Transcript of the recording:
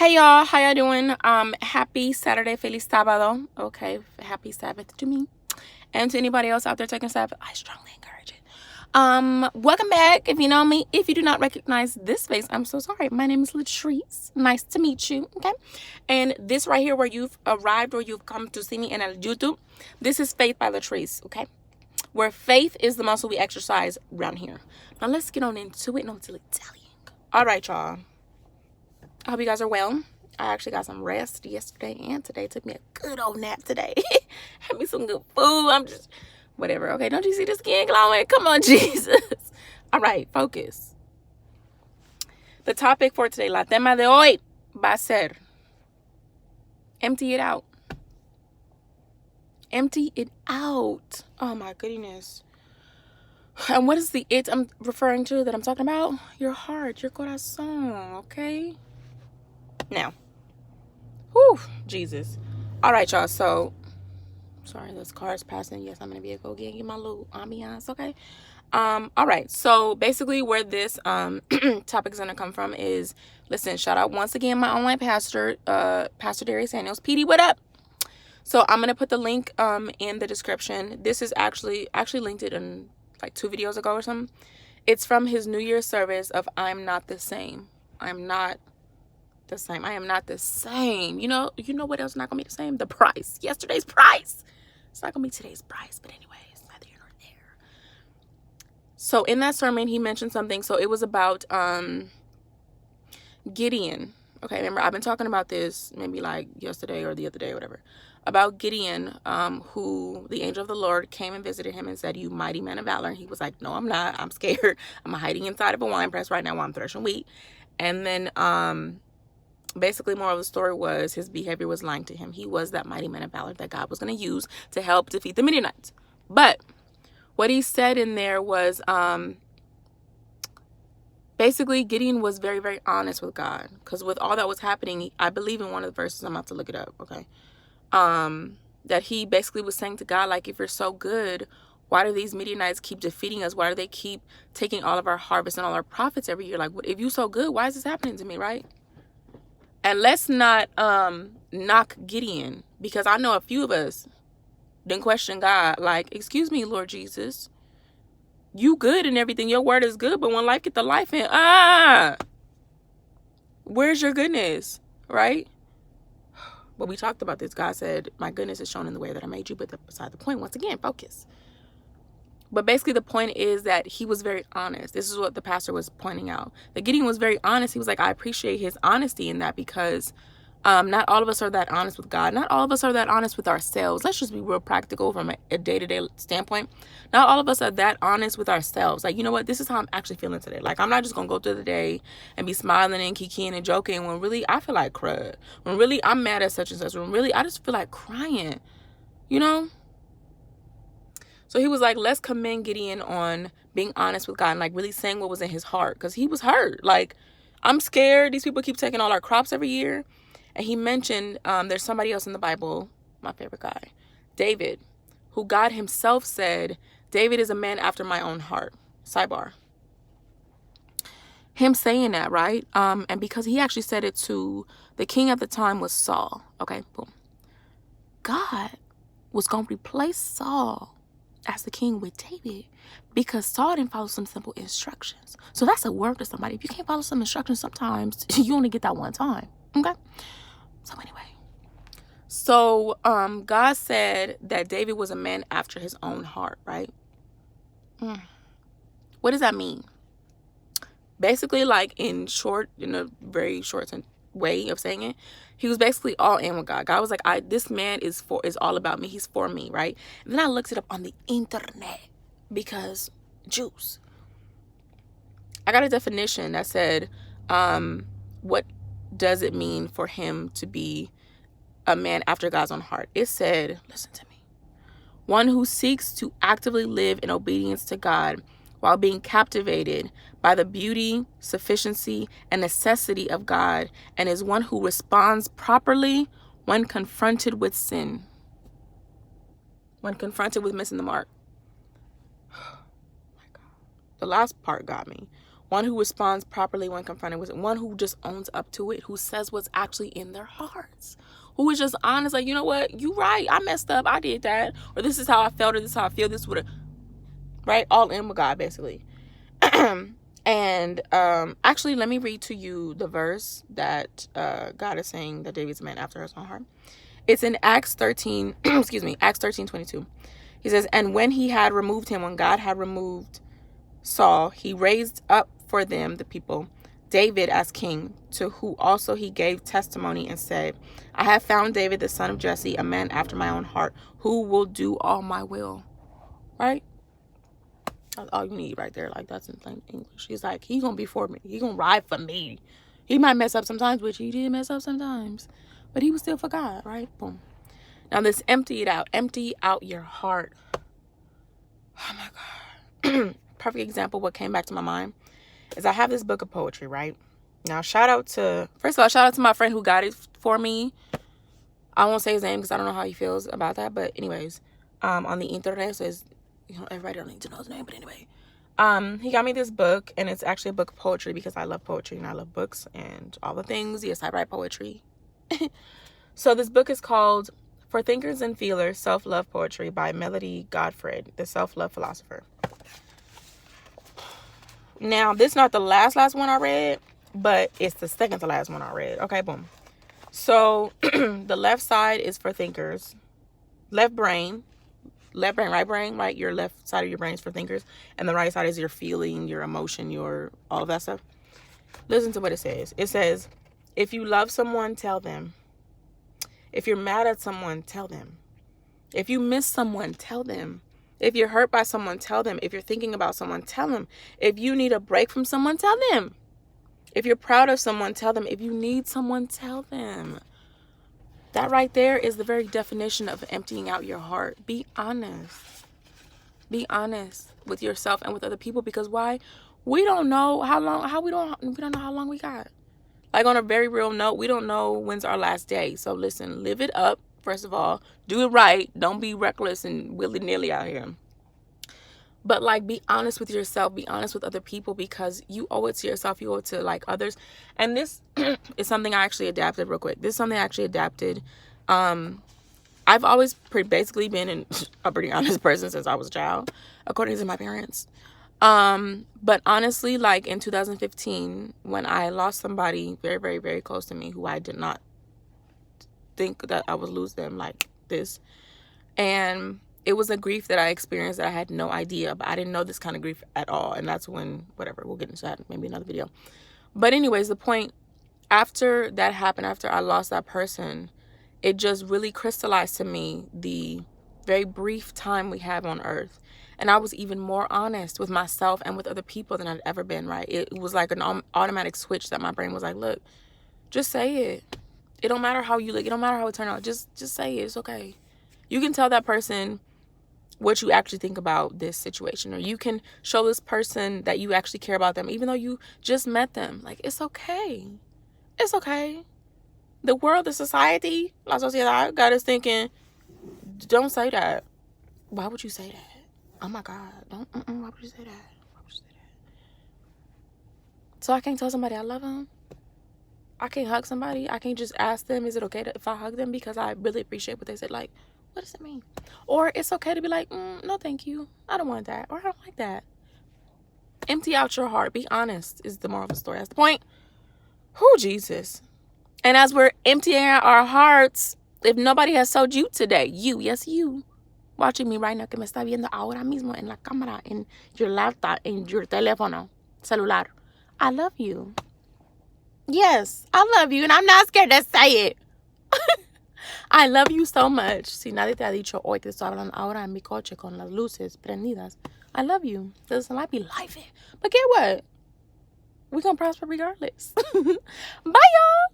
Hey y'all, how y'all doing? Happy Saturday, feliz sábado. Okay, happy Sabbath to me. And to anybody else out there taking Sabbath, I strongly encourage it. Welcome back. If you know me, if you do not recognize this face, I'm so sorry. My name is Latrice. Nice to meet you. Okay. And this right here where you've arrived or you've come to see me in YouTube, this is Faith by Latrice, okay? Where faith is the muscle we exercise around here. Now let's get on into it. No dilly-dallying. All right, y'all. I hope you guys are well. I actually got some rest yesterday and today. Took me a good old nap today. Had me some good food. I'm just, whatever. Okay, don't you see the skin glowing? Come on, Jesus. All right, focus. The topic for today, la tema de hoy va a ser, empty it out. Empty it out. Oh my goodness. And what is the it I'm referring to that I'm talking about? Your heart, your corazón, okay? Now, whew, Jesus. All right, y'all. So, sorry, this car is passing. Yes, I'm gonna be a go get my little ambiance. Okay. All right. So basically, where this topic is gonna come from is, listen. Shout out once again my online pastor, Pastor Dharius. PD, what up? So I'm gonna put the link in the description. This is actually linked it in like 2 videos ago or something. It's from his New Year's service of "I'm not the same. I'm not the same. I am not the same." You know what else is not gonna be the same? The price. Yesterday's price. It's not gonna be today's price, but anyways, neither here nor there. So in that sermon, he mentioned something. So it was about Gideon. Okay, remember I've been talking about this maybe like yesterday or the other day or whatever. About Gideon, who the angel of the Lord came and visited him and said, "You mighty man of valor." And he was like, "No, I'm not. I'm scared. I'm hiding inside of a wine press right now while I'm threshing wheat." And then basically, moral of the story was his behavior was lying to him. He was that mighty man of valor that God was going to use to help defeat the Midianites. But what he said in there was basically Gideon was very, very honest with God. Because with all that was happening, I believe in one of the verses, I'm about to look it up, okay? That he basically was saying to God, like, if you're so good, why do these Midianites keep defeating us? Why do they keep taking all of our harvest and all our profits every year? Like, if you're so good, why is this happening to me, right? And let's not knock Gideon, because I know a few of us didn't question God. Like, excuse me, Lord Jesus, you good and everything. Your word is good, but when life get the life in, where's your goodness, right? But we talked about this. God said, "My goodness is shown in the way that I made you." But beside the point, once again, focus. But basically the point is that he was very honest. This is what the pastor was pointing out. That Gideon was very honest. He was like, I appreciate his honesty in that, because not all of us are that honest with God. Not all of us are that honest with ourselves. Let's just be real practical from a day-to-day standpoint. Not all of us are that honest with ourselves. Like, you know what? This is how I'm actually feeling today. Like, I'm not just going to go through the day and be smiling and kikiing and joking when really I feel like crud. When really I'm mad at such and such. When really I just feel like crying, you know? So he was like, let's commend Gideon on being honest with God and like really saying what was in his heart, because he was hurt. Like, I'm scared. These people keep taking all our crops every year. And he mentioned there's somebody else in the Bible, my favorite guy, David, who God himself said, David is a man after my own heart. Sidebar. Him saying that, right? And because he actually said it to the king at the time was Saul. Okay, boom. God was going to replace Saul as the king with David, because Saul didn't follow some simple instructions. So that's a word to somebody. If you can't follow some instructions, sometimes you only get that one time. Okay. So anyway, God said that David was a man after his own heart, right? What does that mean? Basically, like in a very short way of saying it, he was basically all in with God. God was like, this man is all about me. He's for me, right? And then I looked it up on the internet, because Jews. I got a definition that said, what does it mean for him to be a man after God's own heart? It said, listen to me, one who seeks to actively live in obedience to God while being captivated by the beauty, sufficiency, and necessity of God, and is one who responds properly when confronted with sin, when confronted with missing the mark. Oh my God. The last part got me. one who responds properly when confronted with it, one who just owns up to it, who says what's actually in their hearts, who is just honest, like, you know what, you right, I messed up, I did that, or this is how I felt, or this is how I feel, this would have, right, all in with God, basically. And actually, let me read to you the verse that God is saying that David's a man after his own heart. It's in Acts 13, excuse me, Acts 13:22. He says, and when he had removed him, when God had removed Saul, he raised up for them, the people, David as king, to who also he gave testimony and said, I have found David, the son of Jesse, a man after my own heart, who will do all my will. Right? That's all you need right there. Like, that's in plain English. He's like, he gonna be for me. He gonna ride for me. He might mess up sometimes, which he did mess up sometimes, but he was still for God, right? Boom. Now this empty out your heart. Oh my God. Perfect example. What came back to my mind is I have this book of poetry, right? Now, first of all, shout out to my friend who got it for me. I won't say his name because I don't know how he feels about that. But anyways, on the internet says, you know, everybody don't need to know his name. But anyway, he got me this book, and it's actually a book of poetry because I love poetry and I love books and all the things. Yes, I write poetry. So this book is called For Thinkers and Feelers, Self-Love Poetry by Melody Godfred, the self-love philosopher. Now, this is not the last one I read, but it's the second to last one I read. Okay, boom. So the left side is for thinkers. Left brain, right brain, right? Your left side of your brain is for thinkers. And the right side is your feeling, your emotion, your all of that stuff. Listen to what it says. It says, if you love someone, tell them. If you're mad at someone, tell them. If you miss someone, tell them. If you're hurt by someone, tell them. If you're thinking about someone, tell them. If you need a break from someone, tell them. If you're proud of someone, tell them. If you need someone, tell them. That right there is the very definition of emptying out your heart. Be honest. Be honest with yourself and with other people, because why? We don't know how long, we don't know how long we got. Like, on a very real note, we don't know when's our last day. So listen, live it up. First of all, do it right. Don't be reckless and willy-nilly out here. But, like, be honest with yourself. Be honest with other people, because you owe it to yourself. You owe it to, like, others. And this is something I actually adapted real quick. This is something I actually adapted. I've always basically been a pretty honest person since I was a child, according to my parents. But honestly, like in 2015, when I lost somebody very, very, very close to me, who I did not think that I would lose them like this. And it was a grief that I experienced that I had no idea, but I didn't know this kind of grief at all. And that's when, whatever, we'll get into that, maybe another video. But anyways, the point, after that happened, after I lost that person, it just really crystallized to me the very brief time we have on earth. And I was even more honest with myself and with other people than I'd ever been, right? It was like an automatic switch that my brain was like, look, just say it. It don't matter how you look. It don't matter how it turned out. Just say it. It's okay. You can tell that person what you actually think about this situation. Or you can show this person that you actually care about them, even though you just met them. Like, it's okay. It's okay. The world, the society, la sociedad, got us thinking, don't say that. Why would you say that? Oh my God, why would you say that? Why would you say that? So I can't tell somebody I love them. I can't hug somebody. I can't just ask them, is it okay if I hug them because I really appreciate what they said? Like, what does it mean? Or it's okay to be like, no, thank you. I don't want that. Or I don't like that. Empty out your heart. Be honest is the moral of the story. That's the point. Who, Jesus. And as we're emptying out our hearts, if nobody has told you today, yes, you, watching me right now, que me está viendo ahora mismo en la cámara, en your laptop, en your teléfono, celular, I love you. Yes, I love you, and I'm not scared to say it. I love you so much. Si nadie te ha dicho hoy que estoy hablando ahora en mi coche con las luces prendidas, I love you. Listen, I be life. But get what? We're going to prosper regardless. Bye, y'all.